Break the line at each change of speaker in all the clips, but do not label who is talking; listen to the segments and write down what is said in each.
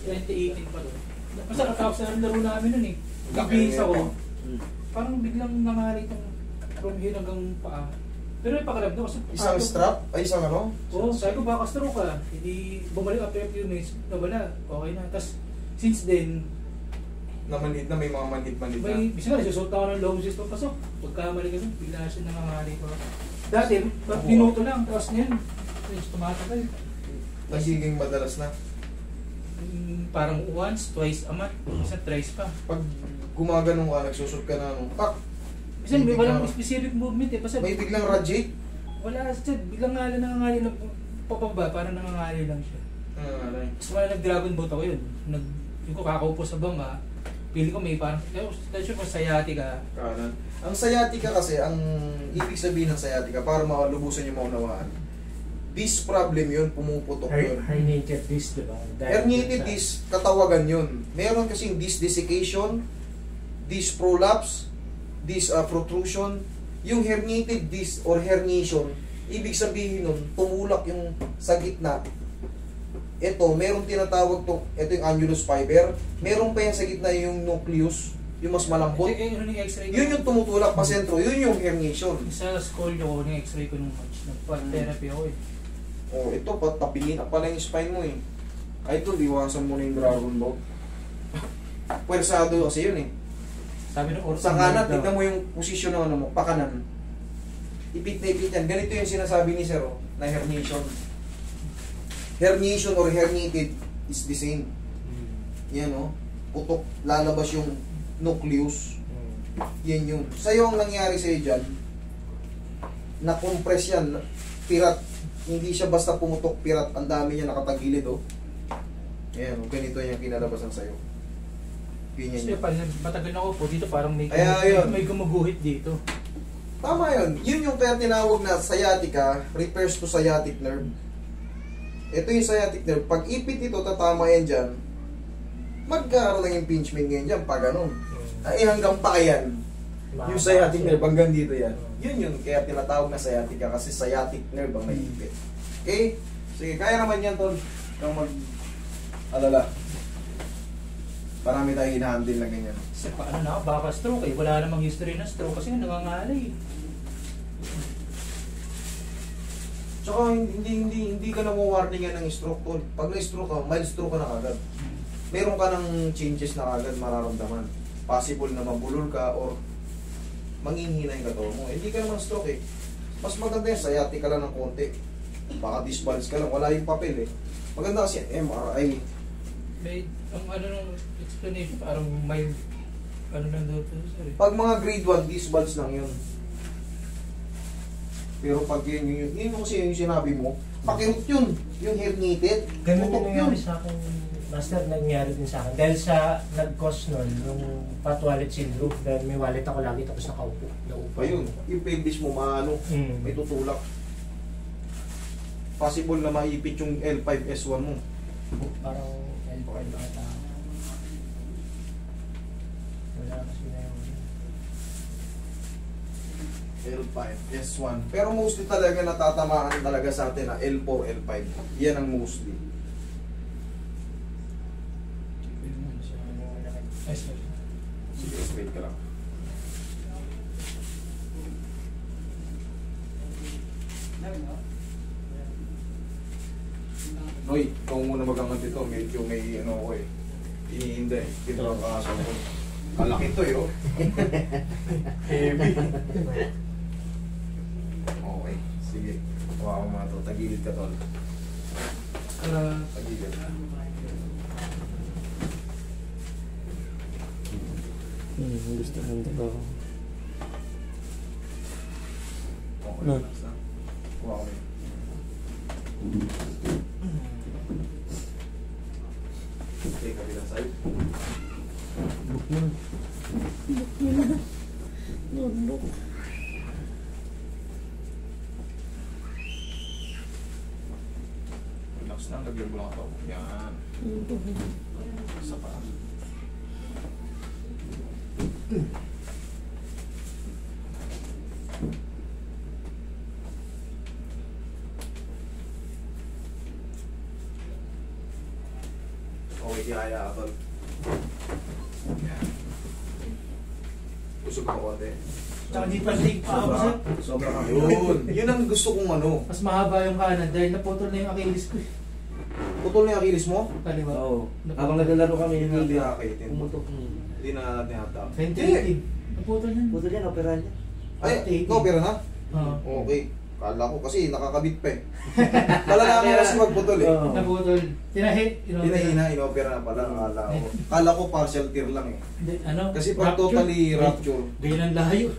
2018 pa doon. Basta katapos na rin laro namin nun eh. Nagbihis ako. Parang biglang nangali itong from here hanggang paa. Pero yung pakiramdam kasi...
Isang strap? Ay, isang ano?
Oo, sabi ko baka stroke ka. Hindi bumalik after a few minutes, nawala. Okay na. Tapos, since then,
Namanhid na, may mga manhid-manhid na.
may, bisa nga, nagsusot ako ng long system. Kaso, pagkamali ka nun, bigla siya nangangali ko. Dati, minuto lang. Tapos ngayon, tumatagal.
Nagiging madalas na.
Parang once, twice a month, isa thrice pa.
Pag gumaganong ka, nagsusot ka na nung pak,
Kasi may walang specific movement eh. Basta,
may biglang radiate.
wala siya, biglang nangangali lang papaba, parang nangangali lang siya. Tapos wala nag-dragon boat ako yun. Yung ko kakaupo sa bangka, pili ko may parang, sure kung sciatica.
Kanan. Ang sciatica kasi, ang ibig sabihin ng sciatica, para malubusan yung maunawaan, disc problem yun, pumuputok yun.
Herniated disc, diba?
Herniated disc, katawagan yun. Meron kasing disc desiccation, disc prolapse, disc protrusion. Yung herniated disc or herniation, ibig sabihin nun, tumulak yung sa gitna. Ito, meron tinatawag to, ito yung annulus fiber. Meron pa yan sa gitna yung nucleus, yung mas malambot. Yun yung tumutulak pa sentro, yun yung herniation.
Sa school ko, yung x-ray ko nung nagpa-therapy ako eh.
Oh, ito, patapingin na pala yung spine mo eh. Ay, ito, liwasan mo na yung dragon boat. Pwersado kasi yun eh.
Sabi ng
Sa kanan, tignan mo yung posisyon ng ano mo, pakanan. Ipit na ipit yan. Ganito yung sinasabi ni Sir, na herniation. Herniation or herniated is the same. Yan o. Putok, lalabas yung nucleus. Yan yun. Sa'yo ang nangyari sa'yo dyan, na-compress yan, pirat. Hindi siya basta pumutok, pirat. Ang dami niya nakatagilid o. Yan o, ganito yung kinalabasan sa'yo.
Kasi matagal na ako po dito, parang may gumuguhit dito.
Tama yun. Yun yung kaya tinawag na sciatica, refers to sciatic nerve. Ito yung sciatic nerve. Pag ipit ito, tatama yan dyan, magkaroon ng impingement ngayon dyan, pag ganun. Ay hanggang pa yan. Yung sciatic nerve, hanggang dito yan. Yun yun, kaya tinatawag na sciatica kasi sciatic nerve ang naipit. Okay? Sige, kaya naman yan, Tol. Kung mag-alala. Marami tayong hinahandle na ganyan.
Kasi paano na, baka stroke eh. Wala namang history na stroke kasi nangangalay.
Tsaka hindi ka na warningan ng stroke, Tol. Pag na-stroke ka, mild stroke ka na kagad. Meron ka ng changes na kagad mararamdaman. Possible na mabulol ka or manginghina yung katawan mo. Hindi ka naman stroke eh. Mas maganda yung sciatic ka lang ng konti. Baka disbalance ka lang. Wala yung papel eh. Maganda kasi MRI.
May, ang ano nung explanation, parang may, ano lang daw po, sorry.
Pag mga grade 1, disbalance lang yun. Pero pag yun kasi yung sinabi mo, pakirot yun. Yung herniated,
ganun
putok
yung
yun.
nangyari sa akin, Master, nangyari din sa akin. Dahil sa nag-cause nun, yung fat wallet syndrome, dahil may wallet ako lagi tapos nakaupo.
Ayun, yung pelvis mo maano, may tutulak. Possible na maipit yung L5S1 mo.
Parang L5 ata. Wala kasi na yung
L5, S1. Pero mostly talaga natatamaan talaga sa atin na L4, L5. Yan ang mostly. Sige, straight ka lang. Noy, ikaw muna magangat ito. Medyo may ano ko eh. Iniinda eh. Tinawag ka sa ko. Malaki ito eh oh. Heavy. Okay, sige. Hawakan mo na ito. Tagilid ka tol. Tagilid.
Gusto ng dalawa.
Okay, relax na. Hawakan mo yun. Okay, kabilang side.
Book mo na. Book mo na. Book.
Relax na, lagyan mo lang ito. Yan. Isa pa. Okay Okay, kaya ka tol. Yan. Usog mo konti.
Tsaka di plastic pa ako sir.
Sobra ka. Yun. Yun ang gusto kong ano.
Mas mahaba yung kanan dahil naputol na yung Achilles ko.
Putol na yung Achilles mo?
Kaliwa.
Oo. Habang naglalaro kami,
Hindi
hindi
nakakitin.
pumutok.
Hindi na tinatap.
Ventilated. Naputol yan.
Puto yan, operahan niya.
Ay, no, pero na?
Oo.
Okay. Kala ko kasi nakakabit pa eh. Malalaman kasi magputol eh.
Oo.
Naputol. Tinahit.
Tinahina, inopera na pala. Kala ko partial tear lang eh.
Ano?
Kasi pag totally rupture,
Ganyan ang layo.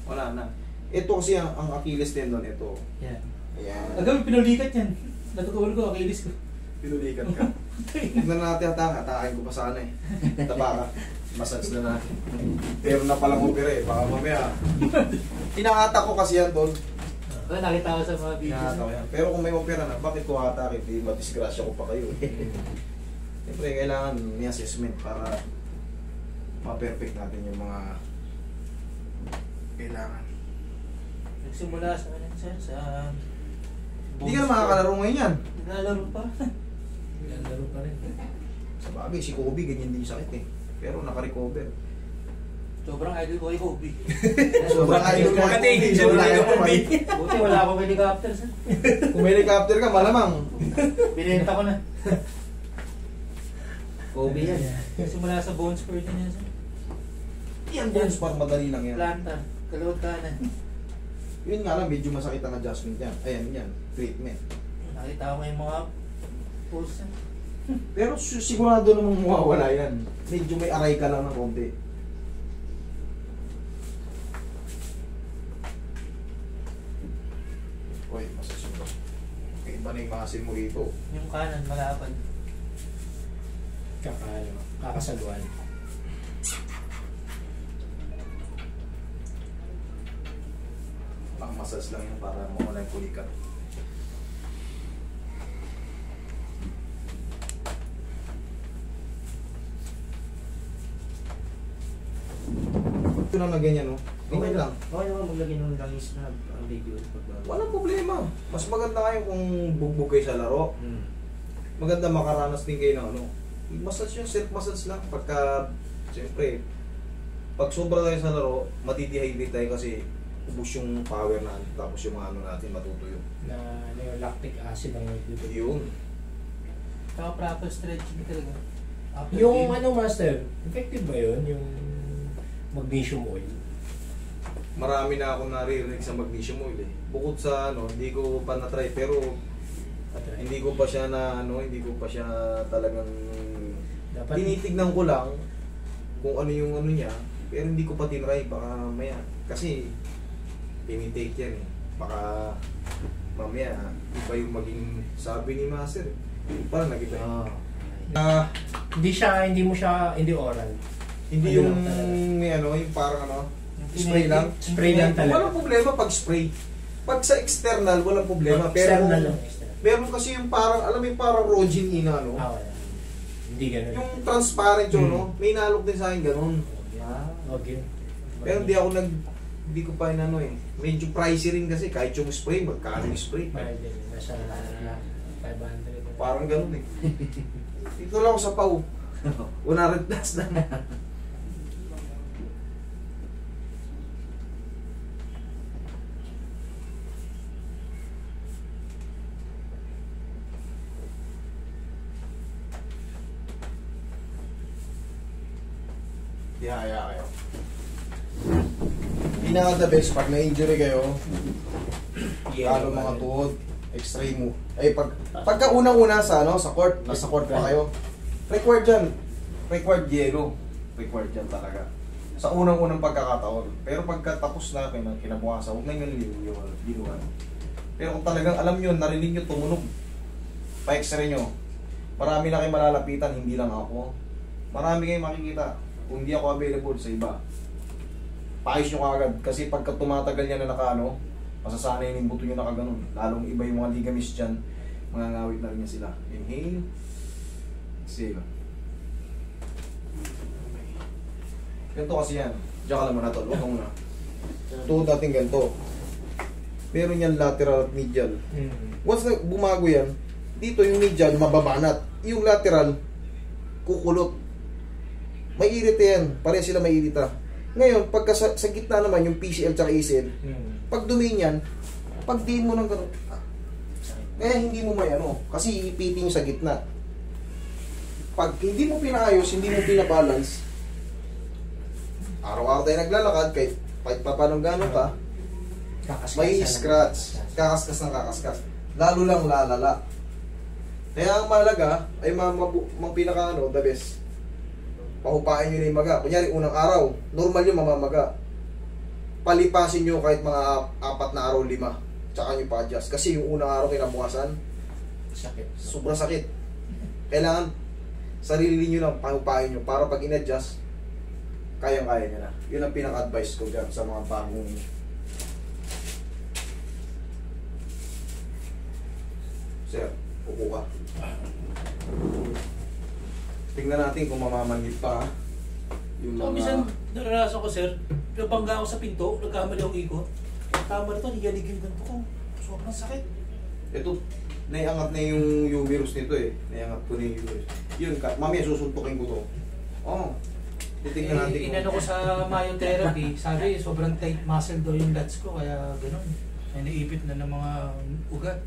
wala na. Ito kasi ang Achilles tendon, ito.
Yan.
Ayan.
Agad pinulikat yan. Natutulog ko, Achilles ko.
Pinulikan ka. Huwag na natin atakin ko pa sana eh. Taba ka. Massage na natin. Pero na palang opera eh. Baka mamaya. Inahatak ko kasi yan, tol.
Nakita ko sa mga videos.
Inahatak ko yan. Pero kung may opera na, bakit ko hatakin? Di madisgrasya ko pa kayo. Siyempre, kailangan may assessment para ma-perfect natin yung mga kailangan.
Nagsimula sa sa
Hindi ka na makakalaro ngayon yan.
naglalaro pa. Naglalaro pa rin.
Sa bagay, si Kobe, ganyan din yung sakit eh. Pero naka-recover.
Sobrang idol ko kay Kobe.
Sobrang idol ko.
Kakatingin siya
Wala
kay
ka
Kobe.
pa.
Buti wala akong helicopter sir.
Kung may helicopter ka, malamang.
Binenta ko na.
Kobe yan.
Simula sa bone spur din yan sir.
Yan, bones part, madali lang yan.
Planta. Kalawat kanan.
Yun nga lang, medyo masakit ang adjustment yan. Ayan yan, treatment.
Nakita ko yung mga pulse.
Pero sigurado namang mawawala yan. Medyo may aray ka lang ng konti. Uy, masasunod. Okay, iba na yung muscle mo rito.
Yung kanan malapad.
Kakasaluan.
Pang massage lang yan para mawala yung kulikat. Ito lang na ganyan, no? Okay lang.
Okay naman maglagay ng langis na ang video.
Walang problema. Mas maganda kayo kung bugbog kayo sa laro. Maganda makaranas din kayo ng ano. Massage yung self-massage lang. Pagka, siyempre, pag sobra tayo sa laro, matidehydrate tayo kasi ubus yung power na tapos yung mga ano natin matutuyo.
Na yung lactic acid ang nagbibigay.
Yun.
Saka proper stretching talaga. After
Yung
game.
ano master, effective ba yun? Yung magnesium oil?
Marami na akong naririnig sa magnesium oil eh. Bukod sa ano, hindi ko pa na-try pero hindi ko pa siya na ano, hindi ko pa siya talagang
Dapat
tinitignan ko lang kung ano yung ano niya, pero hindi ko pa tinry baka mamaya kasi tinitake yan eh. Baka mamaya iba yung maging sabi ni Master eh. Parang nag-iba.
hindi oral.
Hindi
Ayun
yung
lang talaga.
may ano, yung parang ano, spray lang.
Spray lang talaga.
Walang problema pag spray. Pag sa external, walang problema. Pero
External lang. External.
meron kasi yung parang, alam mo yung parang Rogaine ina, no?
Wala. Hindi ganun.
Yung transparent yun, no? May nalok din sa akin ganun.
Okay.
Pero hindi ko pa inano eh. Medyo pricey rin kasi kahit yung spray, magkano yung spray.
Mahal din. Nasa 500.
Parang ganun eh. Dito lang ako sa Pau. 100 plus na. Ihaya kayo. Pinaka the best pag na-injury kayo, lalo mga tuhod, x-ray mo. Ay pagka unang-una sa ano, sa court, nasa court pa kayo. Required dyan. Required yellow. Required dyan talaga. Sa unang-unang pagkakataon. Pero pagka tapos na kayo, kinabukasan, huwag na yung linuwan. Pero kung talagang alam nyo, narinig nyo tumunog, pa-x-ray nyo, marami na kayo malalapitan, hindi lang ako. Marami kayong makikita. Kung hindi ako available sa iba, paayos nyo kagad. Kasi pagka tumatagal yan na nakaano, masasanay yung buto nyo nakaganon. Lalong iba yung mga ligaments dyan, mga ngawit na rin yan sila. Inhale. Exhale. Ganito kasi yan. Diyan ka lang muna tol. Huwag ka muna. Tuhod natin ganito. Meron yan lateral at medial. Once na bumago yan, dito yung medial mababanat. Yung lateral, kukulot. May irita yan. Pareha sila may irita. Ngayon, pagka sa gitna naman yung PCL tsaka ACL, pag dumi yan, pag di mo ng gano'n, kaya hindi mo may ano, kasi ipiting sa gitna. Pag hindi mo pinaayos, hindi mo pinabalance, araw-araw tayo naglalakad, kahit pa paano gano'n ka, may scratch, kakaskas ng kakaskas. Lalo lang lalala. Kaya ang mahalaga ay pinaka the best. Pahupain nyo na yung maga. Kunyari, unang araw, normal yung mamamaga. Palipasin nyo kahit mga 4 na araw, 5. Tsaka nyo pa-adjust. Kasi yung unang araw kinabukasan,
Sakit.
sobrang sakit. Kailangan sarili nyo lang pahupain nyo para pag in-adjust, kayang-kaya nyo na. Yun ang pinaka-advice ko dyan sa mga bagong. Sir, upo ka. Tingnan natin kung mamamanhid pa. Yung
So, minsan, naranasan ko, sir, nabangga ako sa pinto, nagkamali akong ikot. Tama na ito, higaligin ganito ko. Sobrang sakit.
Ito, naiangat na yung uterus nito eh. Naiangat ko na yung uterus. Yun, mamaya susuntukin ko to. Oo. Titignan natin.
Inano ko sa myotherapy, sabi, sobrang tight muscle daw yung lats ko, kaya gano'n. Ay, naipit na ng mga ugat.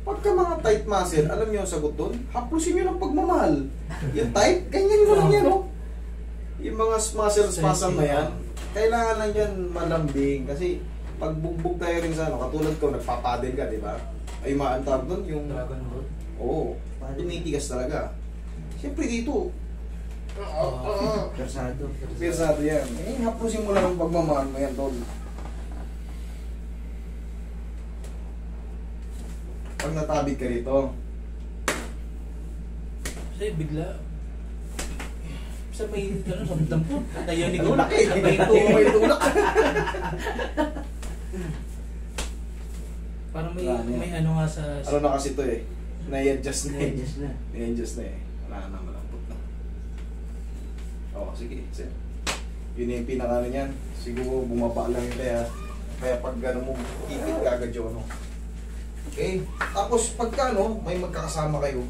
Pagka mga tight muscle, alam niyo ang sagot doon? Haplusin niyo ng pagmamahal. Yung tight, ganyan mo lang yan, no? Yung mga muscle spasm na yan, kailangan lang yan malambing. Kasi pag bugbog tayo rin sa ano, katulad ko, nagpapadel ka, di ba? Ay maantag doon yung...
Dragon Ball.
Oo, tumitigas talaga. Siyempre dito,
Persado.
pirsado yan. Eh, haplusin mo lang ang pagmamahal mo yan, doon. Pag natabig ka rito,
Kasi bigla, sa may, gano'n, sa dampo, nayanig ko.
Ang laki.
Sabay ko.
may tulak.
Parang may,
Wala na yan.
may ano nga sa...
Ano na kasi to eh, nai-adjust na eh.
Yes na.
Nai-adjust na eh. Wala na, malambot na. Oo, sige, sir. Yun yung pinaka niyan. Siguro bumaba lang yun kaya pag gano'n mo, tipid ka agad yun, no? Okay? Tapos pagka may magkakasama kayo,